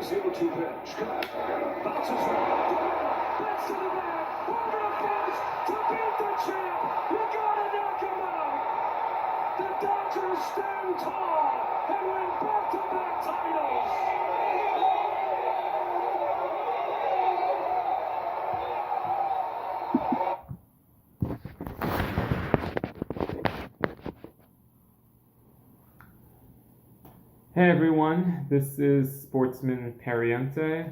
0-2 pitch. Bounces right. Bats to the bag. Over the fence. To beat the champ. You gotta knock him out. The Dodgers stand tall and win back-to-back titles. Hey everyone, this is Sportsman Pariente,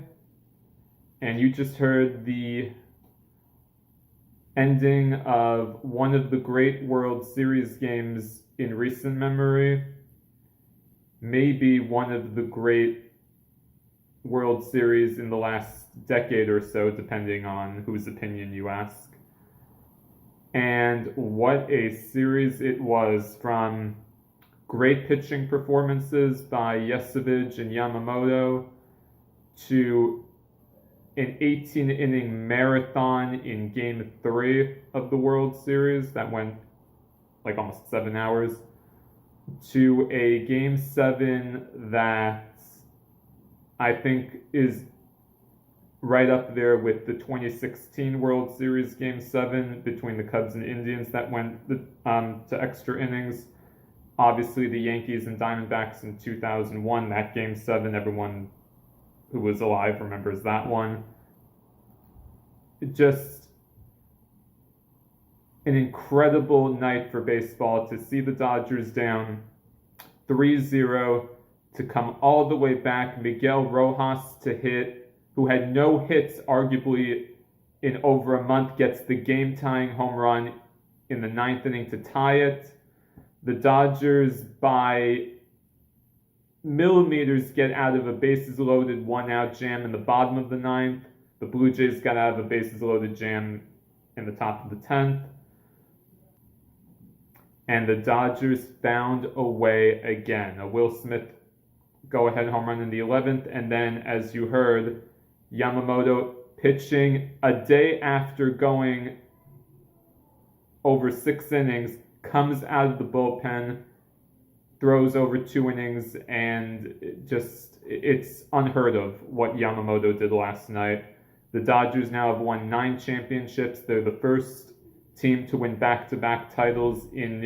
and you just heard the ending of one of the great World Series games in recent memory, maybe one of the great World Series in the last decade or so, depending on whose opinion you ask. And what a series it was, from great pitching performances by Yesevich and Yamamoto to an 18-inning marathon in Game 3 of the World Series that went like almost 7 hours, to a Game 7 that I think is right up there with the 2016 World Series Game 7 between the Cubs and Indians that went to extra innings. Obviously, the Yankees and Diamondbacks in 2001, that Game 7, everyone who was alive remembers that one. Just an incredible night for baseball to see the Dodgers down 3-0, to come all the way back. Miguel Rojas to hit, who had no hits arguably in over a month, gets the game-tying home run in the 9th inning to tie it. The Dodgers, by millimeters, get out of a bases-loaded one-out jam in the bottom of the 9th. The Blue Jays got out of a bases-loaded jam in the top of the 10th. And the Dodgers found a way again. A Will Smith go-ahead home run in the 11th. And then, as you heard, Yamamoto pitching a day after going over 6 innings, comes out of the bullpen, throws over 2 innings, and it's unheard of what Yamamoto did last night. The Dodgers now have won 9 championships. They're the first team to win back-to-back titles in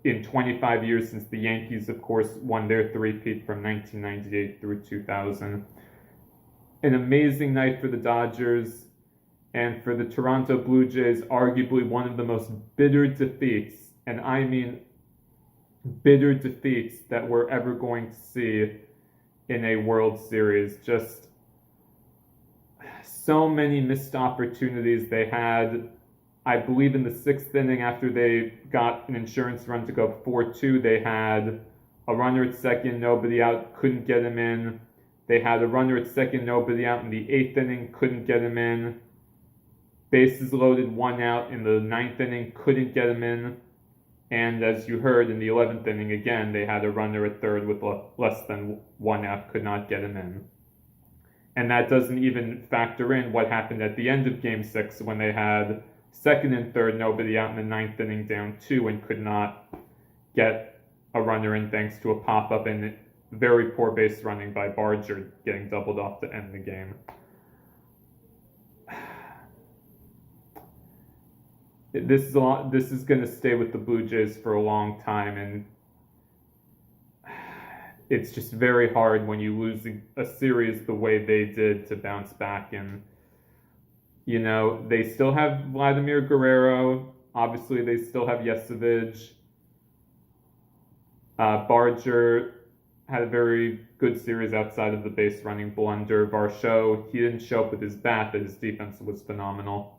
25 years, since the Yankees, of course, won their three-peat from 1998 through 2000. An amazing night for the Dodgers. And for the Toronto Blue Jays, arguably one of the most bitter defeats, and I mean bitter defeats, that we're ever going to see in a World Series. Just so many missed opportunities they had. I believe in the 6th inning, after they got an insurance run to go 4-2, they had a runner at second, nobody out, couldn't get him in. They had a runner at second, nobody out in the 8th inning, couldn't get him in. Bases loaded, 1 out in the 9th inning, couldn't get him in. And as you heard, in the 11th inning, again, they had a runner at third with less than 1 out, could not get him in. And that doesn't even factor in what happened at the end of Game 6, when they had second and third, nobody out in the 9th inning, down 2, and could not get a runner in thanks to a pop-up and very poor base running by Barger, getting doubled off to end the game. This is going to stay with the Blue Jays for a long time, and it's just very hard when you lose a series the way they did to bounce back. And, you know, they still have Vladimir Guerrero. Obviously, they still have Yesevich. Barger had a very good series outside of the base running blunder. Varsho, he didn't show up with his bat, but his defense was phenomenal.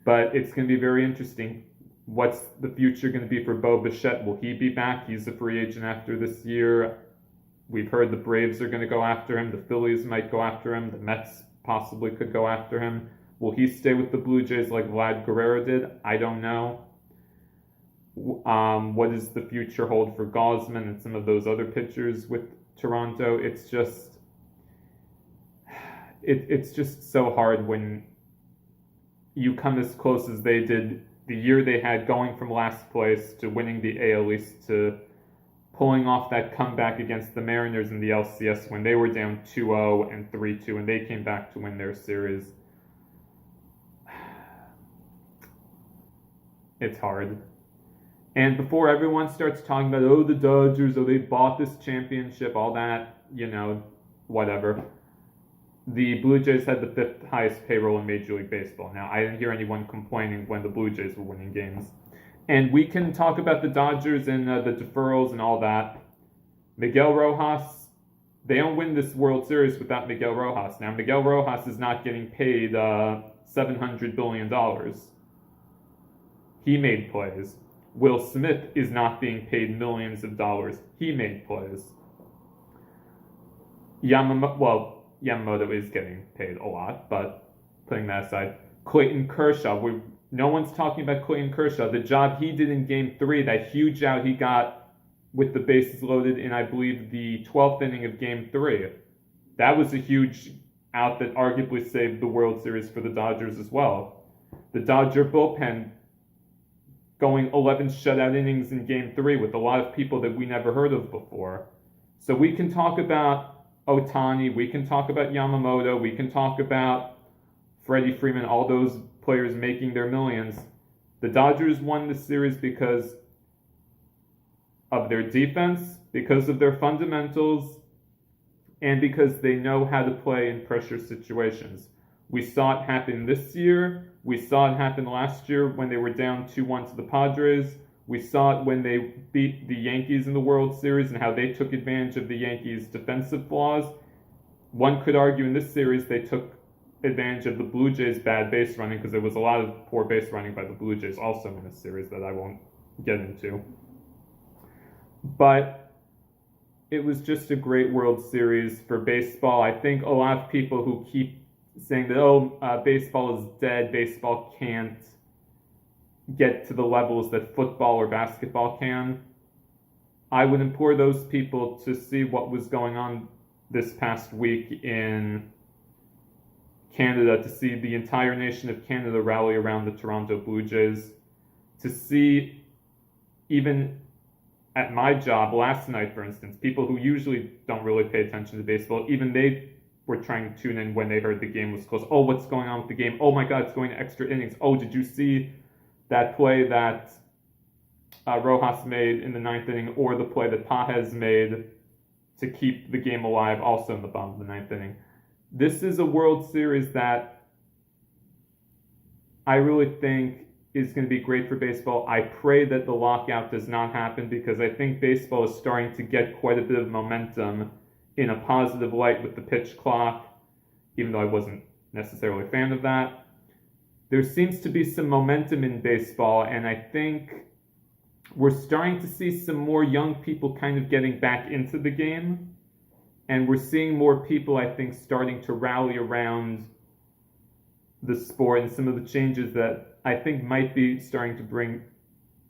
But it's going to be very interesting. What's the future going to be for Bo Bichette? Will he be back? He's a free agent after this year. We've heard the Braves are going to go after him. The Phillies might go after him. The Mets possibly could go after him. Will he stay with the Blue Jays like Vlad Guerrero did? I don't know. What does the future hold for Gausman and some of those other pitchers with Toronto? It's just so hard when you come as close as they did the year they had, going from last place to winning the AL East to pulling off that comeback against the Mariners in the LCS when they were down 2-0 and 3-2, and they came back to win their series. It's hard. And before everyone starts talking about, oh, the Dodgers, oh, they bought this championship, all that, whatever. The Blue Jays had the 5th highest payroll in Major League Baseball. Now, I didn't hear anyone complaining when the Blue Jays were winning games. And we can talk about the Dodgers and the deferrals and all that. Miguel Rojas, they don't win this World Series without Miguel Rojas. Now, Miguel Rojas is not getting paid $700 billion. He made plays. Will Smith is not being paid millions of dollars. He made plays. Yamamoto is getting paid a lot, but putting that aside, Clayton Kershaw, no one's talking about Clayton Kershaw. The job he did in Game 3, that huge out he got with the bases loaded in, I believe, the 12th inning of Game 3. That was a huge out that arguably saved the World Series for the Dodgers as well. The Dodger bullpen going 11 shutout innings in Game 3 with a lot of people that we never heard of before. So we can talk about Ohtani, we can talk about Yamamoto, we can talk about Freddie Freeman, all those players making their millions. The Dodgers won the series because of their defense, because of their fundamentals, and because they know how to play in pressure situations. We saw it happen this year. We saw it happen last year when they were down 2-1 to the Padres. We saw it when they beat the Yankees in the World Series and how they took advantage of the Yankees' defensive flaws. One could argue in this series they took advantage of the Blue Jays' bad base running, because there was a lot of poor base running by the Blue Jays also in this series that I won't get into. But it was just a great World Series for baseball. I think a lot of people who keep saying that, baseball is dead, baseball can't get to the levels that football or basketball can, I would implore those people to see what was going on this past week in Canada, to see the entire nation of Canada rally around the Toronto Blue Jays, to see, even at my job last night, for instance, people who usually don't really pay attention to baseball, even they were trying to tune in when they heard the game was close. Oh, what's going on with the game? Oh my God, it's going to extra innings. Oh, did you see that play that Rojas made in the 9th inning, or the play that Pajes made to keep the game alive also in the bottom of the 9th inning? This is a World Series that I really think is going to be great for baseball. I pray that the lockout does not happen, because I think baseball is starting to get quite a bit of momentum in a positive light with the pitch clock, even though I wasn't necessarily a fan of that. There seems to be some momentum in baseball, and I think we're starting to see some more young people kind of getting back into the game, and we're seeing more people, I think, starting to rally around the sport and some of the changes that I think might be starting to bring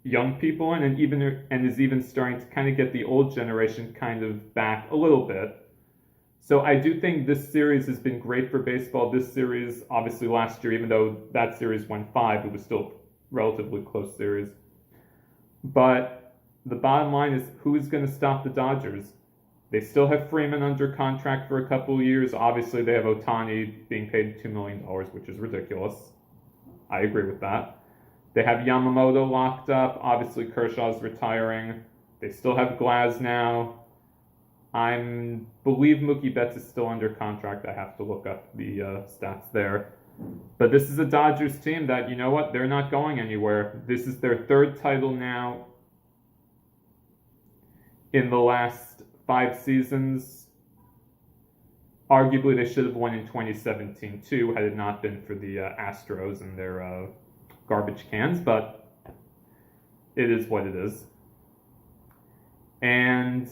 young people in, and is even starting to kind of get the old generation kind of back a little bit. So I do think this series has been great for baseball. This series, obviously last year, even though that series went 5, it was still a relatively close series. But the bottom line is, who is going to stop the Dodgers? They still have Freeman under contract for a couple of years. Obviously, they have Ohtani being paid $2 million, which is ridiculous. I agree with that. They have Yamamoto locked up. Obviously, Kershaw's retiring. They still have Glasnow. I believe Mookie Betts is still under contract. I have to look up the stats there. But this is a Dodgers team that, you know what, they're not going anywhere. This is their 3rd title now in the last 5 seasons. Arguably, they should have won in 2017 too, had it not been for the Astros and their garbage cans, but it is what it is. And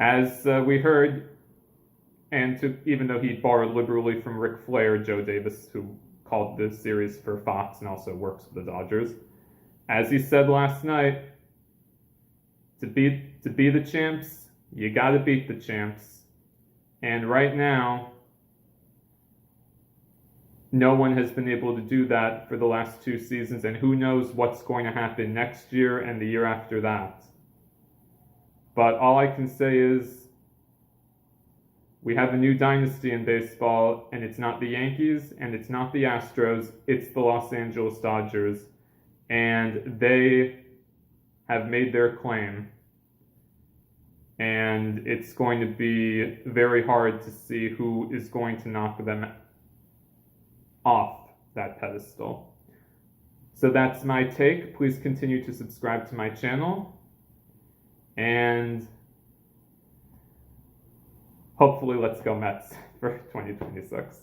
as we heard, even though he borrowed liberally from Ric Flair, Joe Davis, who called this series for Fox and also works for the Dodgers, as he said last night, to be the champs, you got to beat the champs. And right now, no one has been able to do that for the last 2 seasons, and who knows what's going to happen next year and the year after that. But all I can say is we have a new dynasty in baseball, and it's not the Yankees and it's not the Astros, it's the Los Angeles Dodgers. And they have made their claim. And it's going to be very hard to see who is going to knock them off that pedestal. So that's my take. Please continue to subscribe to my channel. And hopefully let's go Mets for 2026.